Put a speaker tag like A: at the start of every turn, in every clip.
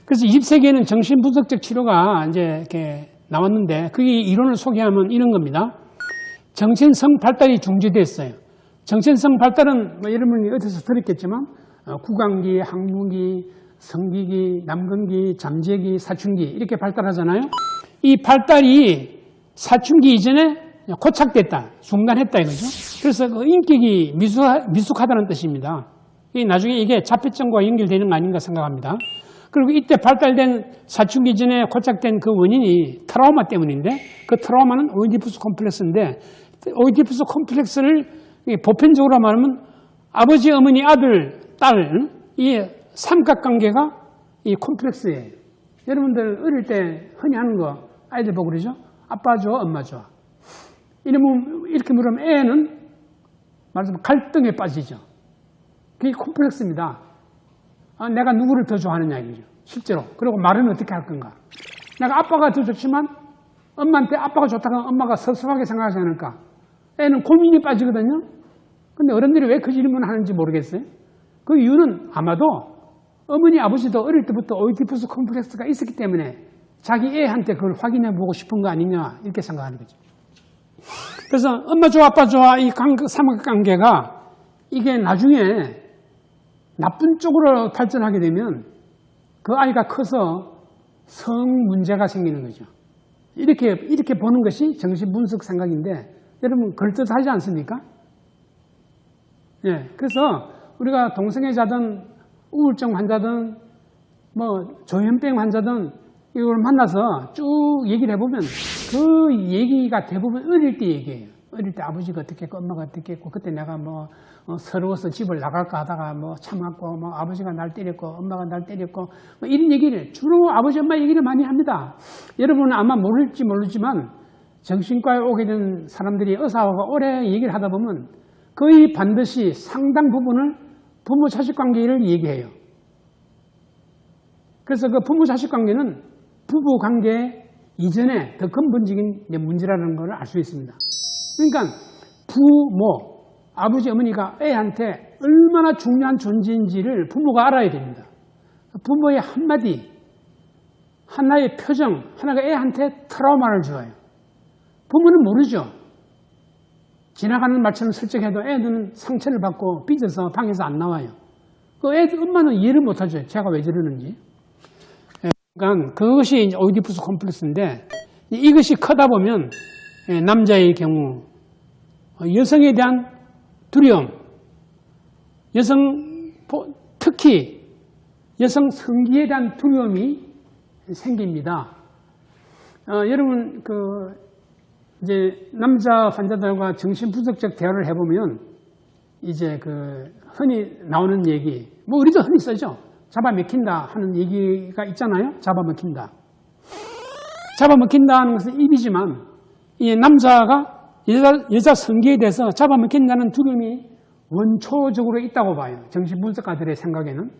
A: 그래서 20세기에는 정신분석적 치료가 이제 이렇게 나왔는데 그 이론을 소개하면 이런 겁니다. 정신성 발달이 중지됐어요. 정신성 발달은 뭐 여러분이 어디서 들었겠지만 구강기, 항문기, 성기기, 남근기, 잠재기, 사춘기 이렇게 발달하잖아요. 이 발달이 사춘기 이전에 고착됐다, 중단했다 이거죠. 그래서 그 인격이 미숙하다는 뜻입니다. 나중에 이게 자폐증과 연결되는 거 아닌가 생각합니다. 그리고 이때 발달된 사춘기 전에 고착된 그 원인이 트라우마 때문인데 그 트라우마는 오이디푸스 콤플렉스인데 오이디푸스 콤플렉스를 보편적으로 말하면 아버지, 어머니, 아들, 딸 이 삼각관계가 이 콤플렉스예요. 여러분들 어릴 때 흔히 하는 거 아이들 보고 그러죠? 아빠 좋아, 엄마 좋아. 이렇게 물으면 애는 말하자면 갈등에 빠지죠. 그게 콤플렉스입니다. 내가 누구를 더 좋아하느냐 이거죠. 실제로. 그리고 말은 어떻게 할 건가. 내가 아빠가 더 좋지만 엄마한테 아빠가 좋다고 하면 엄마가 섭섭하게 생각하지 않을까. 애는 고민이 빠지거든요. 근데 어른들이 왜 그 질문을 하는지 모르겠어요. 그 이유는 아마도 어머니 아버지도 어릴 때부터 오이디푸스 콤플렉스가 있었기 때문에 자기 애한테 그걸 확인해 보고 싶은 거 아니냐 이렇게 생각하는 거죠. 그래서 엄마 좋아 아빠 좋아 이 삼각관계가 이게 나중에 나쁜 쪽으로 발전하게 되면 그 아이가 커서 성 문제가 생기는 거죠. 이렇게 보는 것이 정신분석 생각인데 여러분 그럴듯하지 않습니까? 예, 그래서 우리가 동성애자든 우울증 환자든 뭐 조현병 환자든 이걸 만나서 쭉 얘기를 해보면 그 얘기가 대부분 어릴 때 얘기예요. 어릴 때 아버지가 어떻게 했고 엄마가 어떻게 했고 그때 내가 뭐 서러워서 집을 나갈까 하다가 뭐 참았고 뭐 아버지가 날 때렸고 엄마가 날 때렸고 뭐 이런 얘기를 주로 아버지 엄마 얘기를 많이 합니다. 여러분은 아마 모를지 모르지만 정신과에 오게 된 사람들이 의사하고 오래 얘기를 하다 보면 거의 반드시 상당 부분을 부모 자식 관계를 얘기해요. 그래서 그 부모 자식 관계는 부부 관계 이전에 더 근본적인 문제라는 걸 알 수 있습니다. 그러니까 부모, 아버지, 어머니가 애한테 얼마나 중요한 존재인지를 부모가 알아야 됩니다. 부모의 한마디, 하나의 표정, 하나가 애한테 트라우마를 줘요. 부모는 모르죠. 지나가는 말처럼 슬쩍 해도 애들은 상처를 받고 삐져서 방에서 안 나와요. 그 엄마는 이해를 못하죠. 제가 왜 저러는지. 그러니까 그것이 이제 오이디푸스 콤플렉스인데 이것이 크다 보면 남자의 경우 여성에 대한 두려움, 특히 여성 성기에 대한 두려움이 생깁니다. 여러분 이제 남자 환자들과 정신분석적 대화를 해보면 이제 흔히 나오는 얘기, 뭐 우리도 흔히 쓰죠. 잡아먹힌다 하는 얘기가 있잖아요. 잡아먹힌다. 잡아먹힌다 하는 것은 입이지만 이 남자가 여자 성기에 대해서 잡아먹힌다는 두려움이 원초적으로 있다고 봐요. 정신분석가들의 생각에는.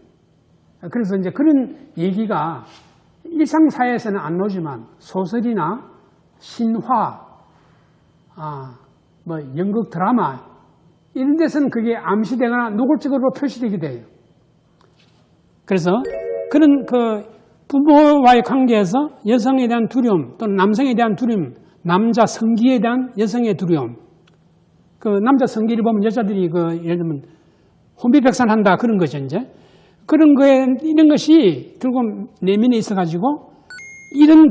A: 그래서 이제 그런 얘기가 일상사회에서는 안 나오지만 소설이나 신화, 뭐 연극 드라마 이런 데서는 그게 암시되거나 노골적으로 표시되게 돼요. 그래서 그런 부모와의 관계에서 여성에 대한 두려움 또는 남성에 대한 두려움, 남자 성기에 대한 여성의 두려움. 남자 성기를 보면 여자들이 예를 들면 혼비백산한다 그런 거죠 이제. 그런 거에 이런 것이 결국 내면에 있어가지고 이런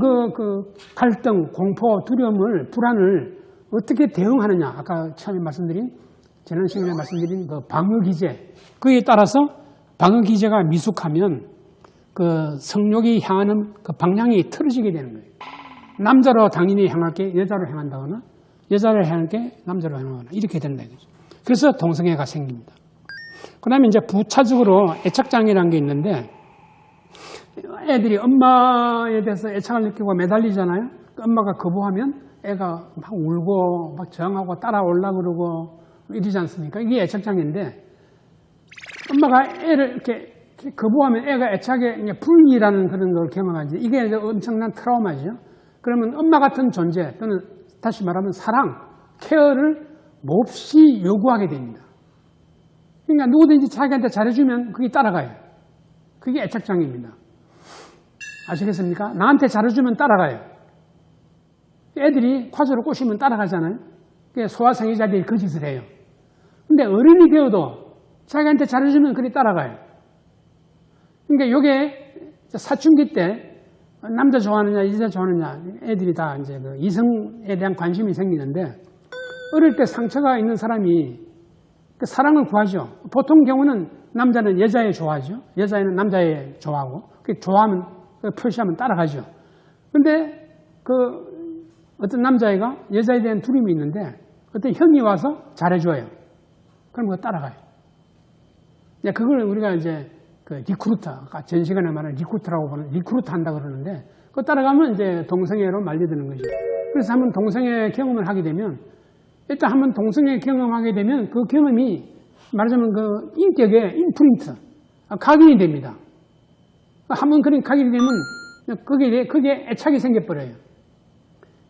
A: 갈등, 공포, 두려움을, 불안을 어떻게 대응하느냐. 아까 처음에 지난 시간에 말씀드린 방어기제. 그에 따라서 방어기제가 미숙하면 성욕이 향하는 방향이 틀어지게 되는 거예요. 남자로 당연히 향할 게 여자로 향한다거나 여자로 향할 게 남자로 향하거나 이렇게 된다 이거죠. 그래서 동성애가 생깁니다. 그 다음에 이제 부차적으로 애착장애라는 게 있는데 애들이 엄마에 대해서 애착을 느끼고 매달리잖아요. 엄마가 거부하면 애가 막 울고 막 저항하고 따라오려고 그러고 이러지 않습니까? 이게 애착장애인데 엄마가 애를 이렇게 거부하면 애가 애착의 불이라는 그런 걸 경험하지. 이게 엄청난 트라우마죠. 그러면 엄마 같은 존재 또는 다시 말하면 사랑, 케어를 몹시 요구하게 됩니다. 그러니까 누구든지 자기한테 잘해주면 그게 따라가요. 그게 애착장애입니다. 아시겠습니까? 나한테 잘해주면 따라가요. 애들이 화조로 꼬시면 따라가잖아요. 소아성애자들이 그 짓을 해요. 근데 어른이 되어도 자기한테 잘해주면 그리 따라가요. 그러니까 이게 사춘기 때 남자 좋아하느냐, 여자 좋아하느냐, 애들이 다 이제 그 이성에 대한 관심이 생기는데, 어릴 때 상처가 있는 사람이 그 사랑을 구하죠. 보통 경우는 남자는 여자애 좋아하죠. 여자애는 남자애 좋아하고, 그 좋아하면, 표시하면 따라가죠. 근데 그 어떤 남자애가 여자애에 대한 두려움이 있는데, 어떤 형이 와서 잘해줘요. 그럼 그거 따라가요. 그걸 우리가 이제 그 리크루터, 아까 전 시간에 말하는 리크루터라고 보는, 리크루터 한다 그러는데, 그거 따라가면 이제 동성애로 말려드는 거죠. 그래서 한번 동성애 경험을 하게 되면, 일단 한번 동성애 경험하게 되면 그 경험이 말하자면 그 인격의 임프린트, 각인이 됩니다. 한번 그런 각인이 되면 그게 애착이 생겨버려요.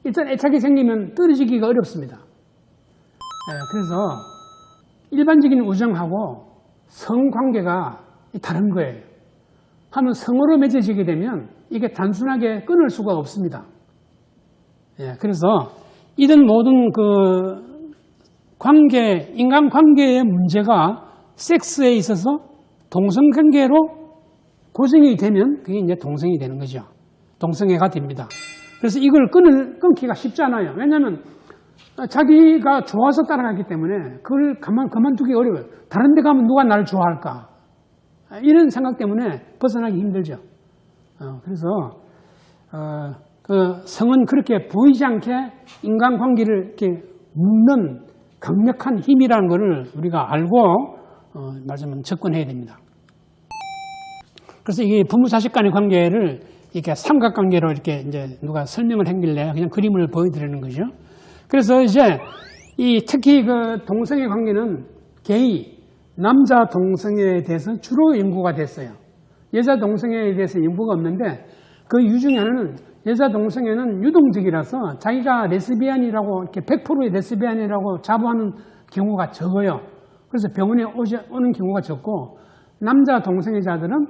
A: 일단 애착이 생기면 떨어지기가 어렵습니다. 그래서 일반적인 우정하고 성관계가 다른 거예요. 한번 성으로 맺어지게 되면 이게 단순하게 끊을 수가 없습니다. 그래서 이런 모든 그 관계, 인간관계의 문제가 섹스에 있어서 동성관계로 고정이 되면 그게 이제 동성이 되는 거죠. 동성애가 됩니다. 그래서 이걸 끊기가 쉽지 않아요. 왜냐하면 자기가 좋아서 따라가기 때문에 그걸 그만두기 어려워요. 다른 데 가면 누가 나를 좋아할까? 이런 생각 때문에 벗어나기 힘들죠. 그래서 그 성은 그렇게 보이지 않게 인간관계를 이렇게 묶는 강력한 힘이라는 것을 우리가 알고 말하자면 접근해야 됩니다. 그래서 이게 부모 자식 간의 관계를 이렇게 삼각관계로 이렇게 이제 누가 설명을 했길래 그냥 그림을 보여드리는 거죠. 그래서 이제 특히 그 동성애 관계는 게이, 남자 동성애에 대해서 주로 연구가 됐어요. 여자 동성애에 대해서 연구가 없는데 그 이유 중에 하나는 여자 동성애는 유동적이라서 자기가 레스비안이라고 이렇게 100%의 레스비안이라고 자부하는 경우가 적어요. 그래서 병원에 오는 경우가 적고, 남자 동성애자들은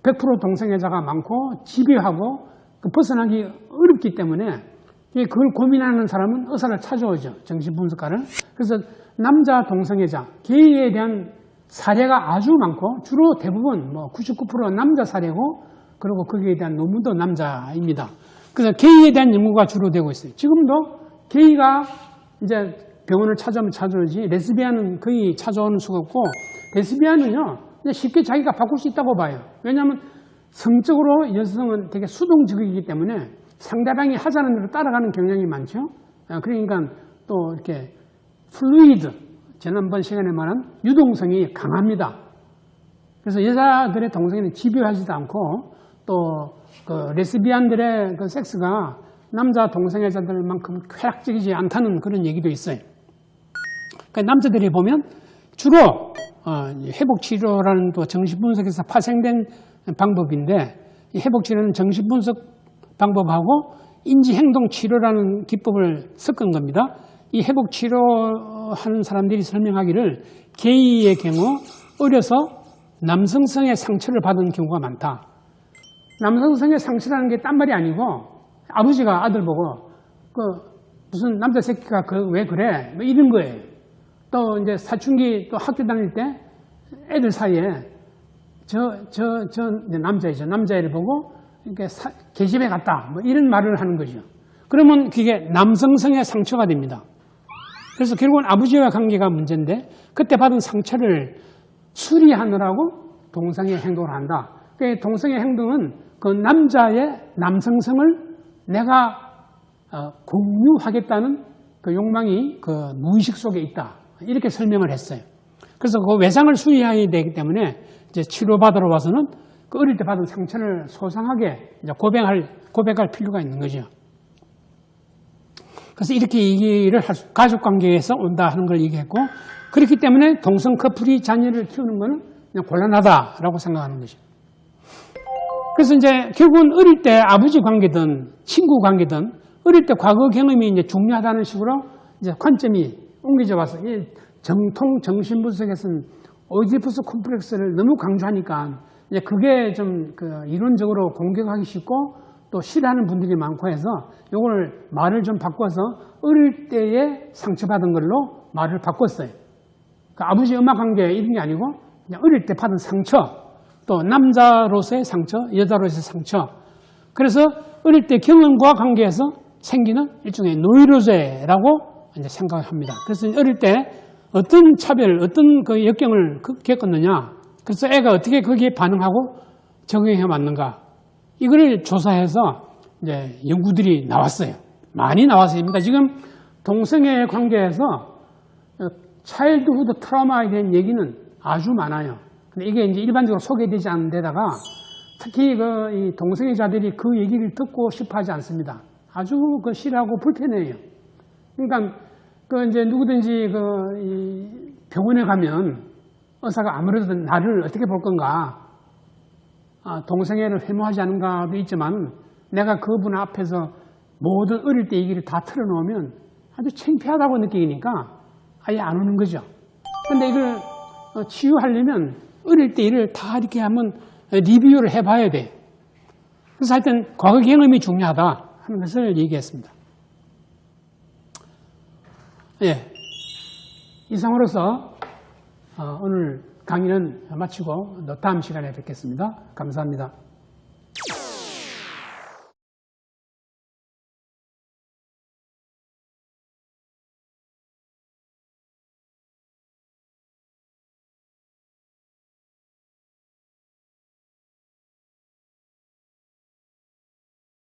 A: 100% 동성애자가 많고 집요하고 벗어나기 어렵기 때문에 그걸 고민하는 사람은 의사를 찾아오죠. 정신분석가를. 그래서 남자 동성애자, 게이에 대한 사례가 아주 많고 주로 대부분 99% 남자 사례고, 그리고 거기에 대한 논문도 남자입니다. 그래서 게이에 대한 연구가 주로 되고 있어요. 지금도 게이가 이제 병원을 찾아오면 찾아오지, 레스비안은 거의 찾아오는 수가 없고, 레스비안은요 쉽게 자기가 바꿀 수 있다고 봐요. 왜냐하면 성적으로 여성은 되게 수동적이기 때문에 상대방이 하자는 대로 따라가는 경향이 많죠. 그러니까 또 이렇게 플루이드, 지난번 시간에 말한 유동성이 강합니다. 그래서 여자들의 동성애는 집요하지도 않고, 또 그 레스비안들의 그 섹스가 남자 동성애자들만큼 쾌락적이지 않다는 그런 얘기도 있어요. 그러니까 남자들이 보면 주로 회복치료라는 또 정신분석에서 파생된 방법인데, 이 회복치료는 정신분석 방법하고 인지행동치료라는 기법을 섞은 겁니다. 이 회복치료하는 사람들이 설명하기를 게이의 경우 어려서 남성성의 상처를 받은 경우가 많다. 남성성의 상처라는 게 딴 말이 아니고, 아버지가 아들 보고 무슨 남자 새끼가 왜 그래? 이런 거예요. 또 이제 사춘기 또 학교 다닐 때 애들 사이에 남자이죠. 남자애를 보고 이렇게 계집애 같다. 이런 말을 하는 거죠. 그러면 그게 남성성의 상처가 됩니다. 그래서 결국은 아버지와 관계가 문제인데, 그때 받은 상처를 수리하느라고 동성애 행동을 한다. 그 동성애 행동은 그 남자의 남성성을 내가 공유하겠다는 그 욕망이 그 무의식 속에 있다. 이렇게 설명을 했어요. 그래서 그 외상을 수리해야 되기 때문에 이제 치료받으러 와서는 그 어릴 때 받은 상처를 소상하게 이제 고백할 필요가 있는 거죠. 그래서 이렇게 얘기를 가족 관계에서 온다 하는 걸 얘기했고, 그렇기 때문에 동성 커플이 자녀를 키우는 것은 그냥 곤란하다라고 생각하는 거죠. 그래서 이제 결국은 어릴 때 아버지 관계든 친구 관계든 어릴 때 과거 경험이 이제 중요하다는 식으로 이제 관점이 옮겨져 와서, 이 정통 정신분석에서는 오이디푸스 콤플렉스를 너무 강조하니까 이제 그게 좀 이론적으로 공격하기 쉽고 또 싫어하는 분들이 많고 해서 요걸 말을 좀 바꿔서 어릴 때에 상처받은 걸로 말을 바꿨어요. 그러니까 아버지 엄마 관계 이런 게 아니고 그냥 어릴 때 받은 상처, 또 남자로서의 상처, 여자로서의 상처. 그래서 어릴 때 경험과 관계에서 생기는 일종의 노이로제라고 이제 생각을 합니다. 그래서 어릴 때 어떤 차별, 어떤 그 역경을 겪었느냐. 그래서 애가 어떻게 거기에 반응하고 적응해 왔는가. 이거를 조사해서 이제 연구들이 나왔어요. 많이 나왔습니다. 지금 동성애 관계에서 차일드후드 트라우마에 대한 얘기는 아주 많아요. 근데 이게 이제 일반적으로 소개되지 않는 데다가 특히 이 동성애자들이 그 얘기를 듣고 싶어 하지 않습니다. 아주 싫어하고 불편해요. 그러니까 이제 누구든지 이 병원에 가면 의사가 아무래도 나를 어떻게 볼 건가, 동성애를 혐오하지 않은가도 있지만 내가 그분 앞에서 모든 어릴 때 얘기를 다 틀어놓으면 아주 창피하다고 느끼니까 아예 안 오는 거죠. 근데 이걸 치유하려면 어릴 때 일을 다 이렇게 한번 리뷰를 해봐야 돼. 그래서 하여튼 과거 경험이 중요하다 하는 것을 얘기했습니다. 예, 이상으로서 오늘 강의는 마치고 다음 시간에 뵙겠습니다. 감사합니다.